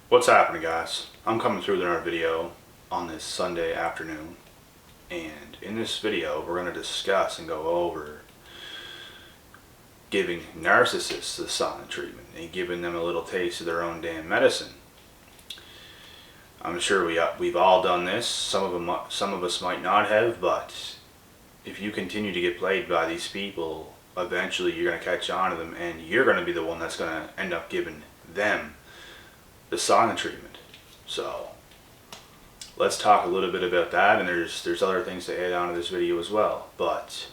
What's happening, guys? I'm coming through with another video on this Sunday afternoon, and in this video we're going to discuss and go over giving narcissists the silent treatment and giving them a little taste of their own damn medicine. I'm sure we've all done this. Some of us might not have, but if you continue to get played by these people, eventually you're going to catch on to them, and you're going to be the one that's going to end up giving them the silent treatment. So let's talk a little bit about that, and there's other things to add on to this video as well. But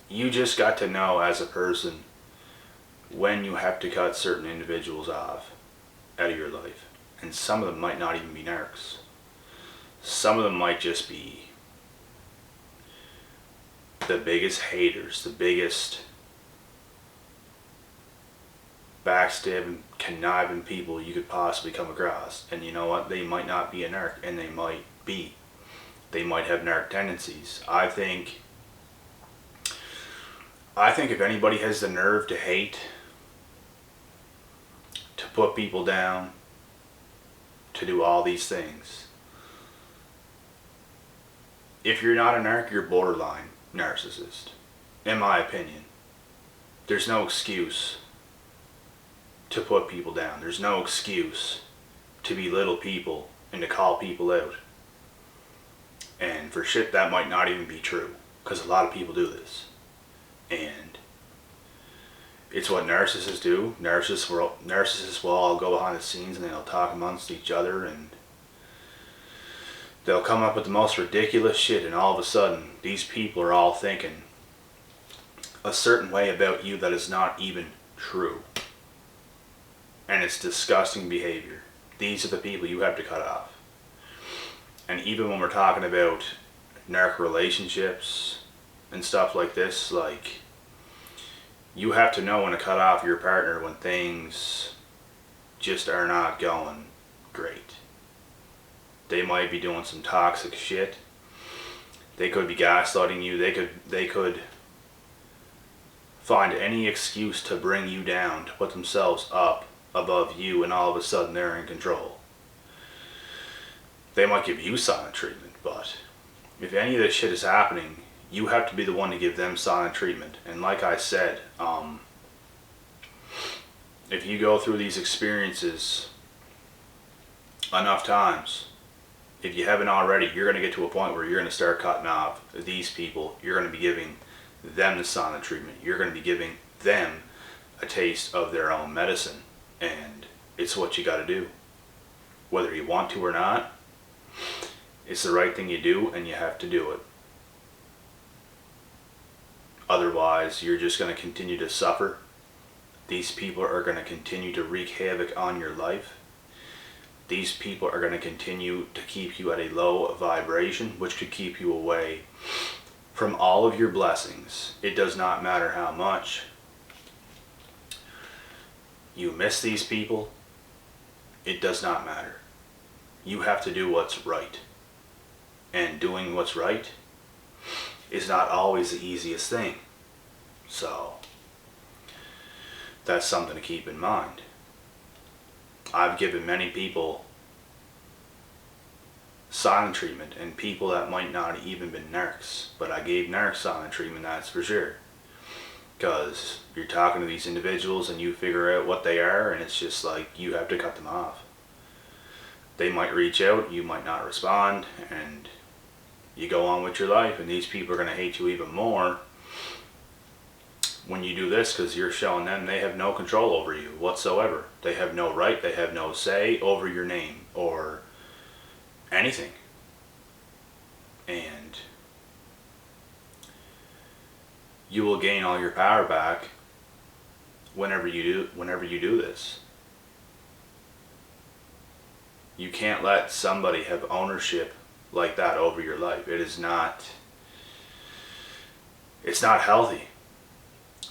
you just got to know as a person when you have to cut certain individuals off out of your life, and some of them might not even be narcs. Some of them might just be the biggest haters, the biggest backstabbing, conniving people you could possibly come across. And you know what? They might not be a narc, and they might be. They might have narc tendencies. I think if anybody has the nerve to hate, to put people down, to do all these things, if you're not a narc, you're borderline narcissist, in my opinion. There's no excuse to put people down. There's no excuse to belittle people and to call people out. And for shit that might not even be true, because a lot of people do this. And it's what narcissists do. Narcissists will all go behind the scenes and they'll talk amongst each other, and they'll come up with the most ridiculous shit, and all of a sudden these people are all thinking a certain way about you that is not even true. And it's disgusting behavior. These are the people you have to cut off. And even when we're talking about narc relationships and stuff like this, like, you have to know when to cut off your partner when things just are not going great. They might be doing some toxic shit. They could be gaslighting you. They could find any excuse to bring you down, to put themselves up above you, and all of a sudden they're in control. They might give you silent treatment, but if any of this shit is happening, you have to be the one to give them silent treatment. And like I said, if you go through these experiences enough times, if you haven't already, you're going to get to a point where you're going to start cutting off these people. You're going to be giving them the silent treatment. You're going to be giving them a taste of their own medicine. And it's what you got to do. Whether you want to or not, it's the right thing you do, and you have to do it. Otherwise, you're just going to continue to suffer. These people are going to continue to wreak havoc on your life. These people are going to continue to keep you at a low vibration, which could keep you away from all of your blessings. It does not matter how much you miss these people. It does not matter. You have to do what's right. And doing what's right is not always the easiest thing. So that's something to keep in mind. I've given many people silent treatment, and people that might not have even been narcs, but I gave narcs silent treatment, that's for sure. Because you're talking to these individuals and you figure out what they are, and it's just like you have to cut them off. They might reach out, you might not respond, and you go on with your life, and these people are going to hate you even more when you do this, because you're showing them they have no control over you whatsoever. They have no right, they have no say over your name or anything. And you will gain all your power back whenever you do this. You can't let somebody have ownership like that over your life. It's not healthy.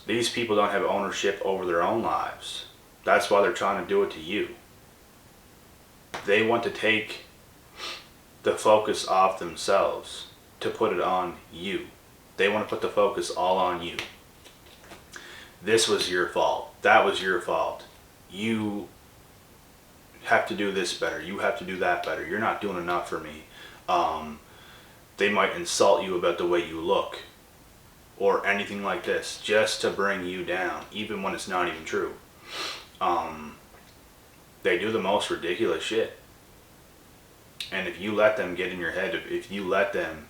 These people don't have ownership over their own lives. That's why they're trying to do it to you. They want to take the focus off themselves to put it on you. They want to put the focus all on you. This was your fault. That was your fault. you have to do this better, you have to do that better, you're not doing enough for me. They might insult you about the way you look or anything like this, just to bring you down, even when it's not even true. They do the most ridiculous shit. And if you let them get in your head, if you let them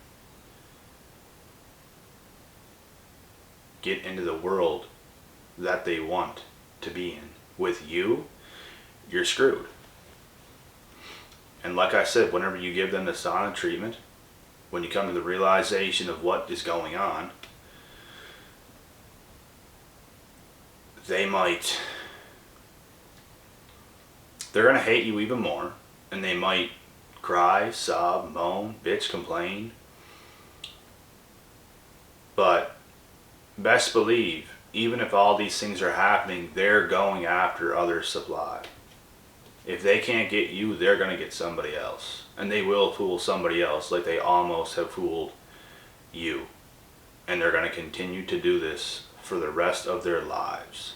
get into the world that they want to be in with you, you're screwed. And like I said, whenever you give them the silent treatment, when you come to the realization of what is going on, they're going to hate you even more, and they might cry, sob, moan, bitch, complain. But best believe, even if all these things are happening, they're going after other supply. If they can't get you, they're going to get somebody else. And they will fool somebody else like they almost have fooled you. And they're going to continue to do this for the rest of their lives.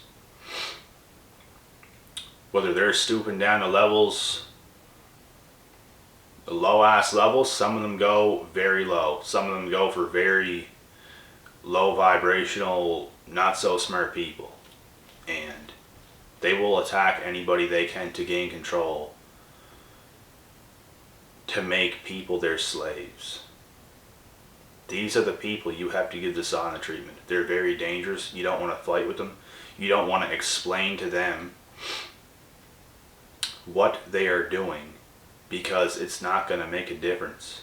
Whether they're stooping down to levels, low ass levels, some of them go very low. Some of them go for very low vibrational, not so smart people. And they will attack anybody they can to gain control, to make people their slaves. These are the people you have to give the silent treatment. They're very dangerous. You don't want to fight with them. You don't want to explain to them what they are doing, because it's not going to make a difference.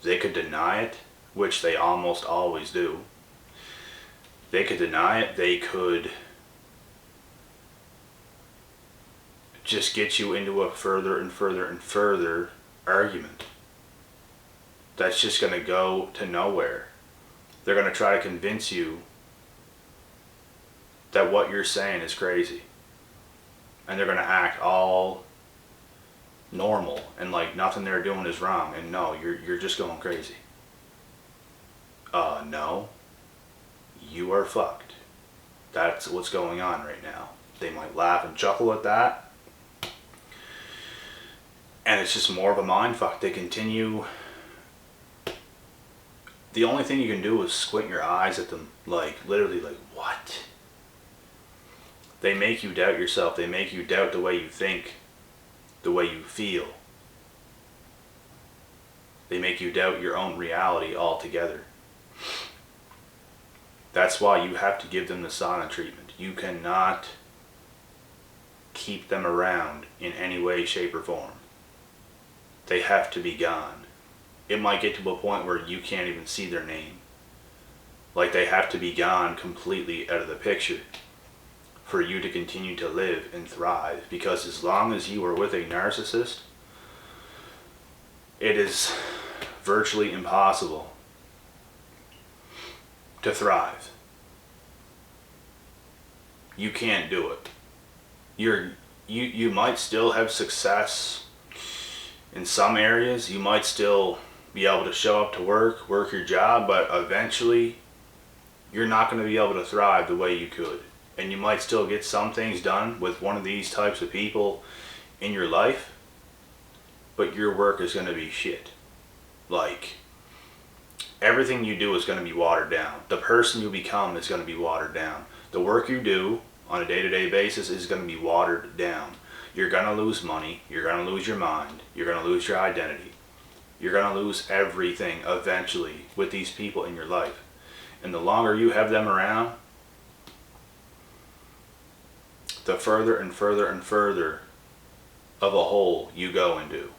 They could deny it, which they almost always do. They could deny it. They could just get you into a further and further and further argument that's just going to go to nowhere. They're going to try to convince you that what you're saying is crazy, and they're going to act all normal and like nothing they're doing is wrong, and no, you're just going crazy. No, you are fucked. That's what's going on right now. They might laugh and chuckle at that, and it's just more of a mind fuck. They continue. The only thing you can do is squint your eyes at them, like literally, like, what? They make you doubt yourself. They make you doubt the way you think, the way you feel. They make you doubt your own reality altogether. That's why you have to give them the silent treatment. You cannot keep them around in any way, shape, or form. They have to be gone. It might get to a point where you can't even see their name. Like, they have to be gone completely out of the picture for you to continue to live and thrive. Because as long as you are with a narcissist, it is virtually impossible to thrive. You can't do it. You might still have success in some areas. You might still be able to show up to work your job, but eventually you're not going to be able to thrive the way you could. And you might still get some things done with one of these types of people in your life, but your work is going to be shit. Like, everything you do is going to be watered down. The person you become is going to be watered down. The work you do on a day-to-day basis is going to be watered down. You're going to lose money. You're going to lose your mind. You're going to lose your identity. You're going to lose everything eventually with these people in your life. And the longer you have them around, the further and further and further of a hole you go into.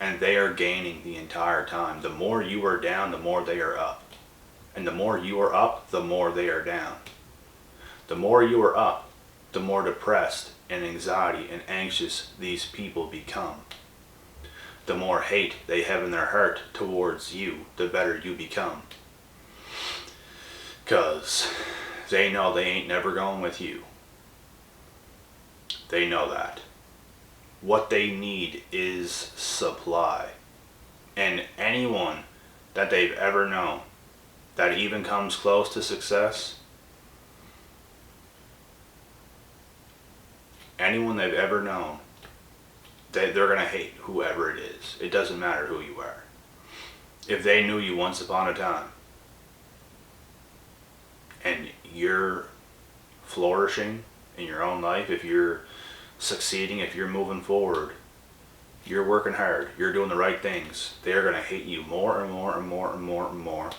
And they are gaining the entire time. The more you are down, the more they are up. And the more you are up, the more they are down. The more you are up, the more depressed and anxiety and anxious these people become. The more hate they have in their heart towards you, the better you become. Because they know they ain't never going with you. They know that. What they need is supply. And anyone that they've ever known that even comes close to success anyone they've ever known, they're going to hate whoever it is. It doesn't matter who you are. If they knew you once upon a time and you're flourishing in your own life, if you're succeeding, if you're moving forward, you're working hard, you're doing the right things, they're going to hate you more and more and more and more and more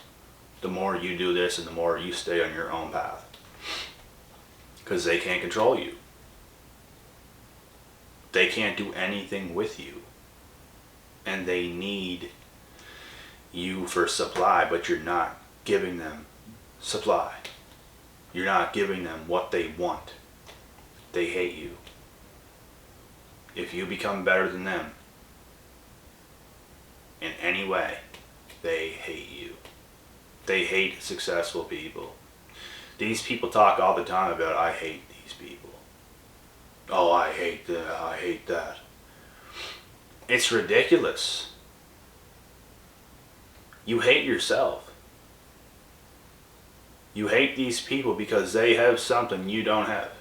the more you do this and the more you stay on your own path. Because they can't control you. They can't do anything with you. And they need you for supply, but you're not giving them supply. You're not giving them what they want. They hate you. If you become better than them in any way, they hate you. They hate successful people. These people talk all the time about, I hate these people. Oh, I hate that, I hate that. It's ridiculous. You hate yourself. You hate these people because they have something you don't have.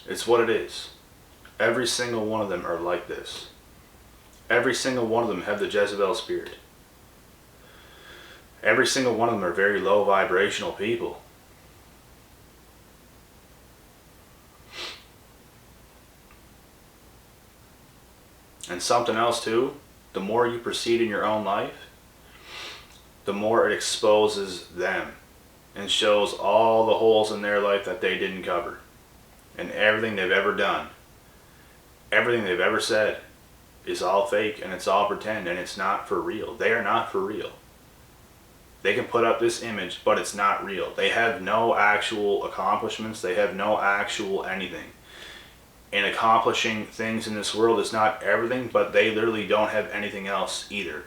It's what it is. Every single one of them are like this. Every single one of them have the Jezebel spirit. Every single one of them are very low vibrational people. And something else too, the more you proceed in your own life, the more it exposes them and shows all the holes in their life that they didn't cover. And everything they've ever done, everything they've ever said is all fake and it's all pretend and it's not for real. They are not for real. They can put up this image, but it's not real. They have no actual accomplishments. They have no actual anything. And accomplishing things in this world is not everything, but they literally don't have anything else either.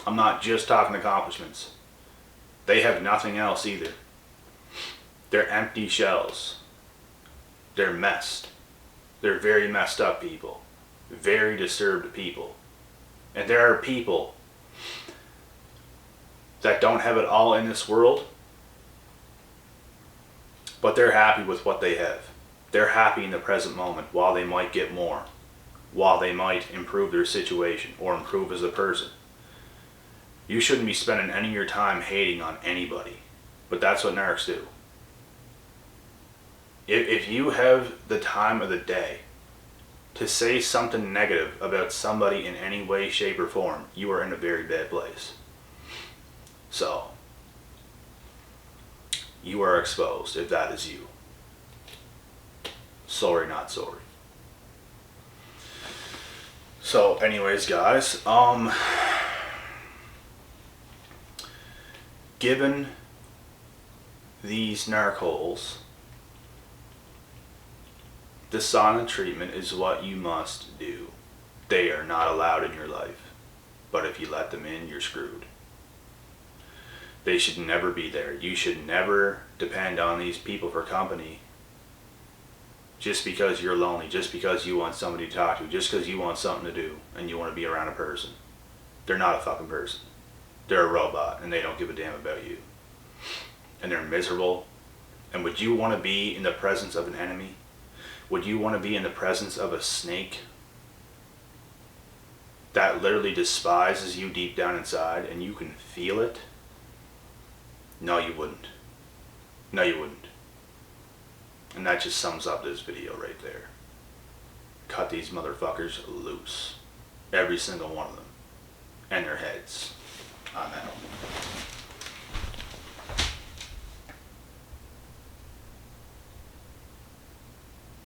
I'm not just talking accomplishments. They have nothing else either. They're empty shells. They're messed. They're very messed up people. Very disturbed people. And there are people that don't have it all in this world, but they're happy with what they have. They're happy in the present moment while they might get more, while they might improve their situation or improve as a person. You shouldn't be spending any of your time hating on anybody, but that's what narcs do. If you have the time of the day to say something negative about somebody in any way, shape, or form, you are in a very bad place. So, you are exposed if that is you. Sorry, not sorry. So, anyways, guys, given these narc holes, the silent treatment is what you must do. They are not allowed in your life, but if you let them in, you're screwed. They should never be there. You should never depend on these people for company just because you're lonely, just because you want somebody to talk to, just because you want something to do and you want to be around a person. They're not a fucking person. They're a robot and they don't give a damn about you. And they're miserable. And would you want to be in the presence of an enemy? Would you want to be in the presence of a snake that literally despises you deep down inside and you can feel it? No, you wouldn't. No, you wouldn't. And that just sums up this video right there. Cut these motherfuckers loose. Every single one of them. And their heads. I'm out.